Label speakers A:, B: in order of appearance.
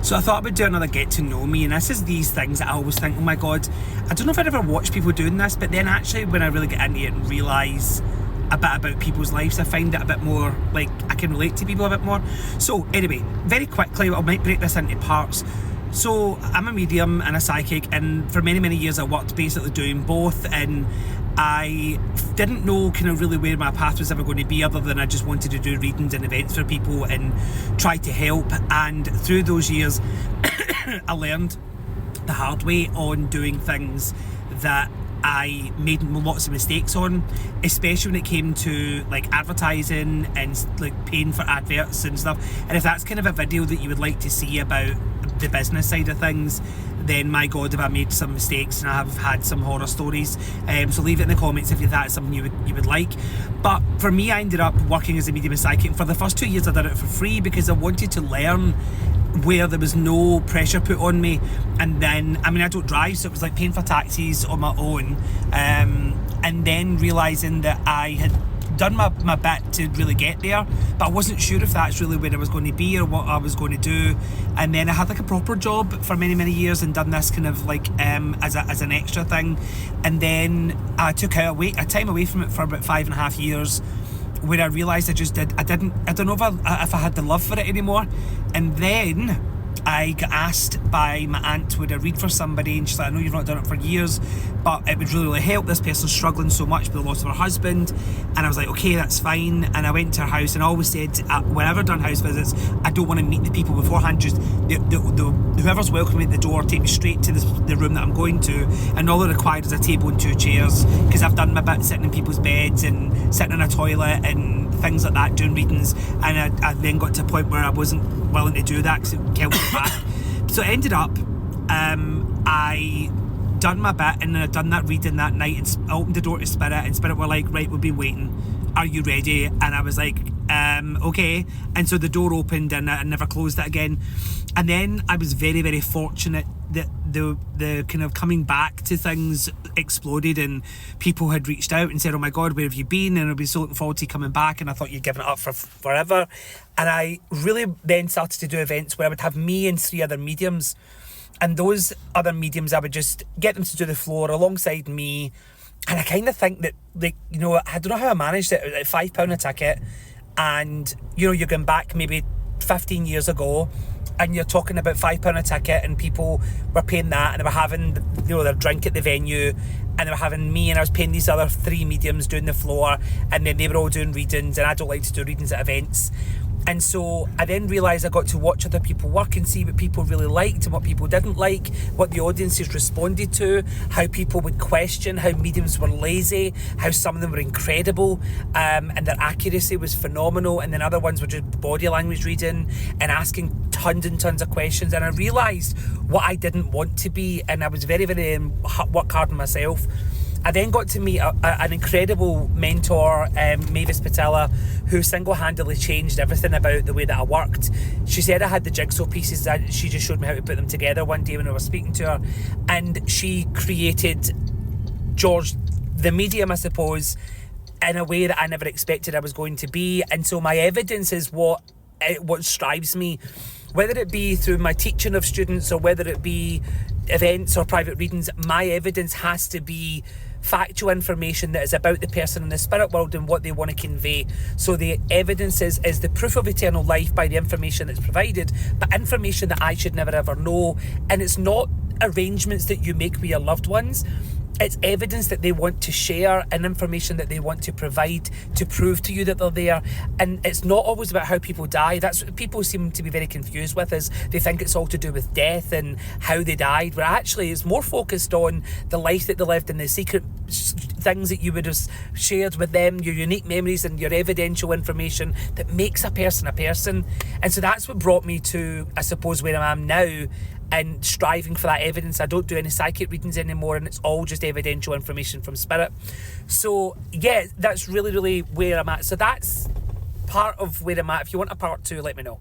A: So I thought I would do another get to know me, and this is these things that I always think, oh my god, I don't know if I'd ever watch people doing this, but then actually when I really get into it and realise a bit about people's lives, I find it a bit more like I can relate to people a bit more. So anyway, very quickly, I might break this into parts. So I'm a medium and a psychic, and for many, many years I worked basically doing both, and I didn't know kind of really where my path was ever going to be, other than I just wanted to do readings and events for people and try to help. And through those years I learned the hard way on doing things that I made lots of mistakes on, especially when it came to like advertising and like paying for adverts and stuff. And if that's kind of a video that you would like to see about the business side of things, then my god, have I made some mistakes and I have had some horror stories. So leave it in the comments if that's something you would like. But for me, I ended up working as a medium and psychic. For the first 2 years I did it for free because I wanted to learn where there was no pressure put on me. And then, I mean, I don't drive, so it was like paying for taxis on my own, and then realising that I had done my bit to really get there, but I wasn't sure if that's really where I was going to be or what I was going to do. And then I had like a proper job for many years and done this kind of like as an extra thing. And then I took a time away from it for about 5.5 years, where I realised I don't know if I had the love for it anymore. And then I got asked by my aunt, would I read for somebody, and she's like, I know you've not done it for years, but it would really help. This person's struggling so much with the loss of her husband. And I was like, okay, that's fine. And I went to her house, and I always said, whenever I've done house visits, I don't want to meet the people beforehand. Just whoever's welcoming me at the door, take me straight to the room that I'm going to, and all it required is a table and 2 chairs, because I've done my bit sitting in people's beds and sitting in a toilet and things like that doing readings. And I then got to a point where I wasn't willing to do that because it killed me back. So it ended up I done my bit, and I done that reading that night, and I opened the door to Spirit, and Spirit were like, right, we'll be waiting, are you ready? And I was like, okay. And so the door opened, and I never closed it again. And then I was very fortunate that the kind of coming back to things exploded, and people had reached out and said, oh my god, where have you been? And I'd be so looking forward to coming back, and I thought you'd given it up for forever. And I really then started to do events where I would have me and 3 other mediums, and those other mediums I would just get them to do the floor alongside me. And I kind of think that, like, you know, I don't know how I managed it at £5 a ticket, and you know, you're going back maybe 15 years ago, and you're talking about £5 a ticket, and people were paying that, and they were having, you know, their drink at the venue, and they were having me, and I was paying these other 3 mediums doing the floor, and then they were all doing readings, and I don't like to do readings at events. And so I then realised I got to watch other people work and see what people really liked and what people didn't like, what the audiences responded to, how people would question, how mediums were lazy, how some of them were incredible, and their accuracy was phenomenal, and then other ones were just body language reading and asking tons and tons of questions. And I realised what I didn't want to be, and I was very work hard on myself. I then got to meet an incredible mentor, Mavis Patella, who single-handedly changed everything about the way that I worked. She said I had the jigsaw pieces, that she just showed me how to put them together one day when I was speaking to her, and she created George, the medium, I suppose, in a way that I never expected I was going to be. And so my evidence is what strives me, whether it be through my teaching of students or whether it be events or private readings. My evidence has to be factual information that is about the person in the spirit world and what they want to convey. So the evidence is the proof of eternal life by the information that's provided, but information that I should never ever know. And it's not arrangements that you make with your loved ones. It's evidence that they want to share and information that they want to provide to prove to you that they're there. And it's not always about how people die. That's what people seem to be very confused with, is they think it's all to do with death and how they died, where actually it's more focused on the life that they lived and the secret things that you would have shared with them, your unique memories and your evidential information that makes a person a person. And so that's what brought me to, I suppose, where I am now, and striving for that evidence. I don't do any psychic readings anymore, and it's all just evidential information from spirit. So yeah, that's really where I'm at. So that's part of where I'm at. If you want a part 2, let me know.